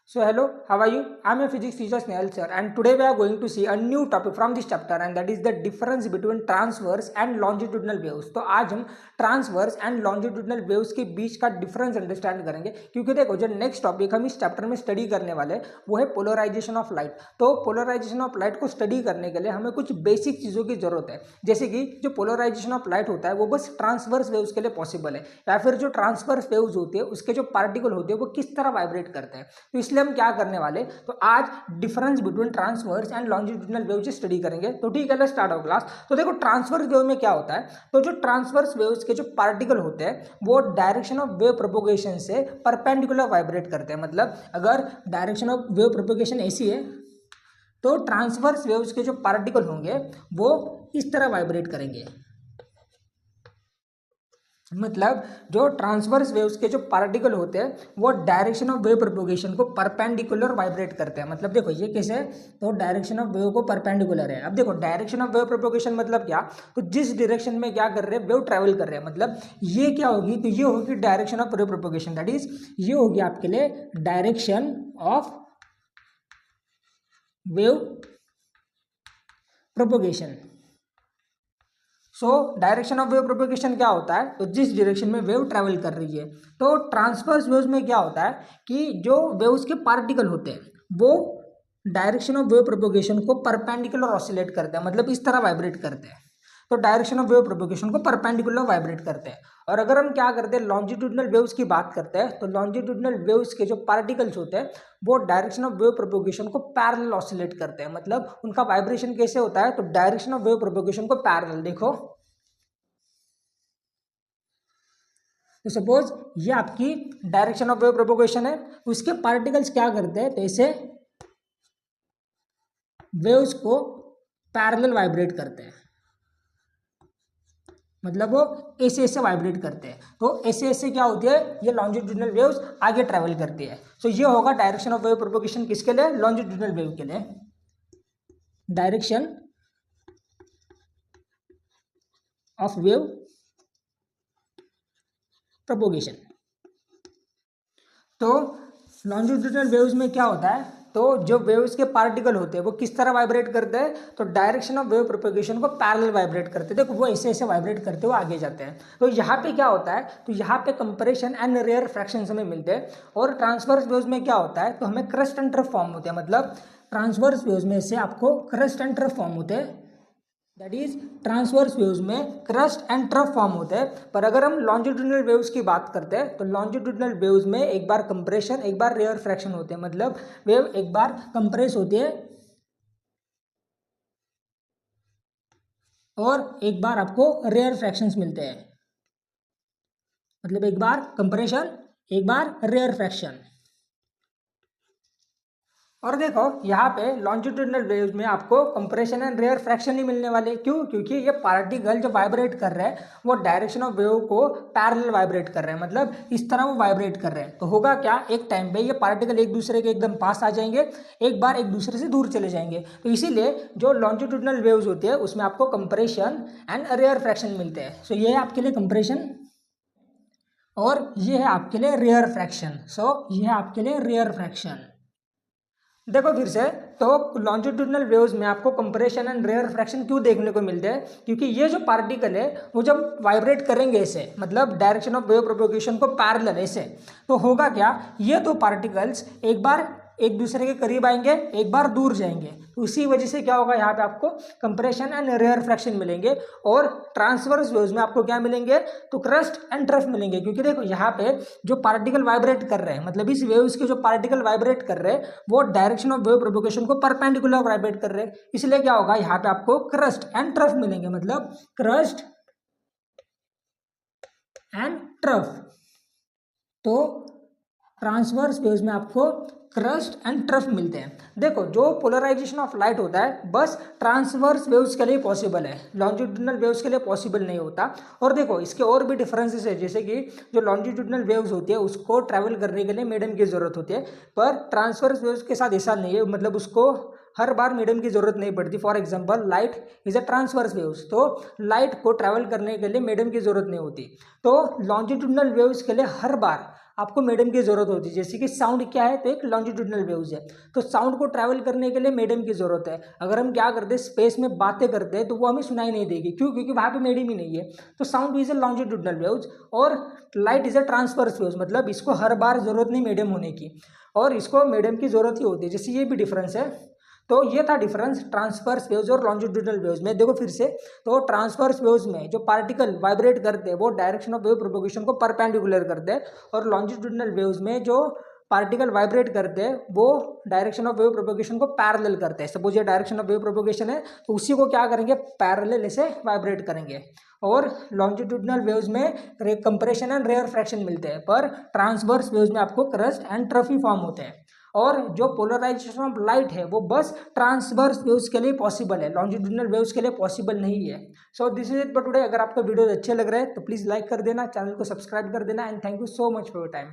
So hello, how are you? I am a physics teacher Snehal sir, and today we are going to see a new topic from this chapter, and that is the difference between transverse and longitudinal waves. तो आज हम transverse and longitudinal waves के बीच का difference understand करेंगे, क्योंकि देखो जो next topic हम इस चैप्टर में स्टडी करने वाले वो है पोलराइजेशन ऑफ लाइट। तो पोलराइजेशन ऑफ लाइट को स्टडी करने के लिए हमें कुछ बेसिक चीज़ों की जरूरत है, जैसे कि जो पोलराइजेशन ऑफ लाइट होता है वो बस ट्रांसवर्स वेव्स के लिए पॉसिबल है, या फिर जो ट्रांसवर्स वेव्स होती है उसके जो पार्टिकल होते हैं वो किस तरह वाइब्रेट करते हैं। तो इसलिए हम क्या करने वाले, तो आज difference between transverse and longitudinal waves study करेंगे। तो ठीक है, लेट्स स्टार्ट आवर क्लास। तो देखो ट्रांसवर्स वेव में क्या होता है, तो जो ट्रांसवर्स वेव्स के जो पार्टिकल होते हैं वो डायरेक्शन ऑफ वेव प्रोपोगेशन से परपेंडिकुलर वाइब्रेट करते हैं। मतलब अगर डायरेक्शन ऑफ वेव प्रोपोगेशन ऐसी है तो ट्रांसवर्स वेव्स के जो पार्टिकल होंगे वो इस तरह वाइब्रेट करेंगे। मतलब जो ट्रांसवर्स वेव्स के जो पार्टिकल होते हैं वो डायरेक्शन ऑफ वेव प्रोपोगेशन को परपेंडिकुलर वाइब्रेट करते हैं। मतलब देखो ये कैसे है, तो डायरेक्शन ऑफ वेव को परपेंडिकुलर है। अब देखो डायरेक्शन ऑफ वेव प्रोपोगेशन मतलब क्या, तो जिस डायरेक्शन में क्या कर रहे हैं, वेव ट्रैवल कर रहे हैं। मतलब ये क्या होगी, तो ये होगी direction of wave propagation, that is ये होगी आपके लिए direction of wave propagation. So direction of wave propagation क्या होता है, तो जिस डायरेक्शन में वेव ट्रैवल कर रही है। तो ट्रांसवर्स वेव्स में क्या होता है कि जो वेव्स के पार्टिकल होते हैं वो डायरेक्शन ऑफ वेव प्रोपोगेशन को परपेंडिकुलर ऑसिलेट करते हैं, मतलब इस तरह वाइब्रेट करते हैं। तो डायरेक्शन ऑफ वेव प्रोपोगेशन को परपेंडिकुलर वाइब्रेट करते हैं। और अगर हम क्या करते हैं, लॉन्जिट्यूडनल वेव्स की बात करते हैं, तो लॉन्जिट्यूडनल वेव्स के जो पार्टिकल्स होते हैं वो डायरेक्शन ऑफ वेव प्रोपोगेशन को पैरेलल ऑसिलेट करते हैं। मतलब उनका वाइब्रेशन कैसे होता है, तो डायरेक्शन ऑफ वेव प्रोपोगेशन को पैरेलल। देखो तो सपोज ये आपकी डायरेक्शन ऑफ वेव प्रोपोगेशन है, उसके पार्टिकल्स क्या करते हैं, तो ऐसे वेव्स को पैरेलल वाइब्रेट करते हैं। मतलब वो ऐसे ऐसे वाइब्रेट करते हैं। तो ऐसे ऐसे क्या होती है, ये लॉन्जिट्यूडनल वेव्स आगे ट्रैवल करती है। सो ये होगा डायरेक्शन ऑफ वेव प्रोपोगेशन किसके लिए, लॉन्जिट्यूडनल वेव के लिए। Direction of wave propagation. तो लॉन्जिट्यूडनल वेव्स में क्या होता है, तो जो वेव्स के पार्टिकल होते हैं वो किस तरह वाइब्रेट करते हैं, तो डायरेक्शन ऑफ वेव प्रोपोगेशन को पैरेलल वाइब्रेट करते हैं। देखो वो ऐसे ऐसे वाइब्रेट करते हुए आगे जाते हैं। तो यहाँ पे क्या होता है, तो यहाँ पे कंप्रेशन एंड रेयर फ्रैक्शन हमें मिलते हैं। और ट्रांसवर्स वेव्स में क्या होता है, तो हमें क्रस्ट एंड ट्रफ फॉर्म होते हैं। मतलब ट्रांसवर्स वेव्स में से आपको क्रस्ट एंड ट्रफ फॉर्म होते हैं, दैट इज ट्रांसवर्स वेव्स में क्रस्ट एंड ट्रफ फॉर्म होते हैं। पर अगर हम लॉन्जिट्यूडनल वेव्स की बात करते हैं तो लॉन्जिट्यूडनल वेव्स में एक बार कंप्रेशन एक बार रेयर फ्रैक्शन होते हैं। मतलब वेव एक बार कंप्रेस होती है और एक बार आपको रेयर फ्रैक्शंस मिलते हैं। मतलब एक बार कंप्रेशन एक बार रेयर फ्रैक्शन। और देखो यहाँ पे लॉन्जिट्यूडनल वेव्स में आपको कंप्रेशन एंड रेयर फ्रैक्शन ही मिलने वाले। क्यों, क्योंकि ये पार्टिकल जो वाइब्रेट कर रहे हैं वो डायरेक्शन ऑफ वेव को पैरेलल वाइब्रेट कर रहे हैं। मतलब इस तरह वो वाइब्रेट कर रहे हैं। तो होगा क्या, एक टाइम पे ये पार्टिकल एक दूसरे के एकदम पास आ जाएंगे, एक बार एक दूसरे से दूर चले जाएंगे। तो इसीलिए जो लॉन्जिट्यूडनल वेव्स होती है उसमें आपको कंप्रेशन एंड रेयर फ्रैक्शन मिलते हैं। सो ये है आपके लिए कंप्रेशन और ये है आपके लिए रेयर फ्रैक्शन। सो ये है आपके लिए रेयर फ्रैक्शन। देखो फिर से, तो लॉन्जिट्यूडनल वेव्स में आपको कंप्रेशन एंड रेयर फ्रैक्शन क्यों देखने को मिलते हैं, क्योंकि ये जो पार्टिकल है वो जब वाइब्रेट करेंगे ऐसे, मतलब डायरेक्शन ऑफ वेव प्रोपोगेशन को पैरेलल ऐसे, तो होगा क्या, ये दो पार्टिकल्स एक बार एक दूसरे के करीब आएंगे एक बार दूर जाएंगे। तो उसी वजह से क्या होगा, यहाँ पे आपको कंप्रेशन एंड रेयर फ्रैक्शन मिलेंगे। और ट्रांसवर्स वेव्स में आपको क्या मिलेंगे, तो क्रस्ट एंड ट्रफ मिलेंगे। क्योंकि देखो यहाँ पे जो पार्टिकल वाइब्रेट कर रहे हैं, मतलब इस वेव्स के जो पार्टिकल वाइब्रेट कर रहे हैं वो डायरेक्शन ऑफ वेव प्रोपोगेशन को परपेंडिकुलर वाइब्रेट कर रहे हैं। इसलिए क्या होगा, यहाँ पे आपको क्रस्ट एंड ट्रफ मिलेंगे। मतलब क्रस्ट एंड ट्रफ। तो ट्रांसवर्स वेव्स में आपको क्रस्ट एंड ट्रफ मिलते हैं। देखो जो पोलराइजेशन ऑफ लाइट होता है बस ट्रांसवर्स वेव्स के लिए पॉसिबल है, लॉन्जिट्यूडनल वेव्स के लिए पॉसिबल नहीं होता। और देखो इसके और भी डिफरेंसेस है, जैसे कि जो लॉन्जिट्यूडनल वेव्स होती है उसको ट्रैवल करने के लिए मीडियम की जरूरत होती है, पर ट्रांसवर्स वेव्स के साथ ऐसा नहीं है। मतलब उसको हर बार मीडियम की जरूरत नहीं पड़ती। For example light is a transverse waves, तो लाइट को ट्रैवल करने के लिए मीडियम की जरूरत नहीं होती। तो लॉन्जिट्यूडनल वेव्स के लिए हर बार आपको मीडियम की ज़रूरत होती है। जैसे कि साउंड क्या है, तो एक लॉन्जिट्यूडनल वेव्स है, तो साउंड को ट्रैवल करने के लिए मीडियम की ज़रूरत है। अगर हम क्या करते हैं, स्पेस में बातें करते हैं, तो वो हमें सुनाई नहीं देगी। क्यों? क्योंकि वहाँ पे मीडियम ही नहीं है। तो sound is a longitudinal waves और light is a transverse waves, मतलब इसको हर बार ज़रूरत नहीं मीडियम होने की, और इसको मीडियम की ज़रूरत ही होती है। जैसे ये भी डिफरेंस है। तो ये था डिफरेंस ट्रांसवर्स वेव्स और लॉन्जिट्यूडनल वेव्स में। देखो फिर से, तो ट्रांसवर्स वेव्स में जो पार्टिकल वाइब्रेट करते हैं वो डायरेक्शन ऑफ वेव प्रोपगेशन को परपेंडिकुलर करते हैं, और लॉन्जिट्यूडनल वेव्स में जो पार्टिकल वाइब्रेट करते हैं वो डायरेक्शन ऑफ वेव प्रोपगेशन को पैरेलल करते हैं। सपोज ये डायरेक्शन ऑफ वेव प्रोपगेशन है, तो उसी को क्या करेंगे, पैरेलल ऐसे वाइब्रेट करेंगे। और लॉन्जिट्यूडनल वेव्स में कंप्रेशन एंड रेयर फ्रैक्शन मिलते हैं, पर ट्रांसवर्स वेव्स में आपको क्रस्ट एंड ट्रफी फॉर्म होते हैं। और जो पोलराइजेशन ऑफ लाइट है वो बस ट्रांसवर्स वेव्स के लिए पॉसिबल है, लॉन्जिट्यूडनल वेव्स के लिए पॉसिबल नहीं है। So this is it for today. अगर आपको वीडियो अच्छे लग रहे हैं तो प्लीज़ लाइक कर देना, चैनल को सब्सक्राइब कर देना, and thank you so much for your time.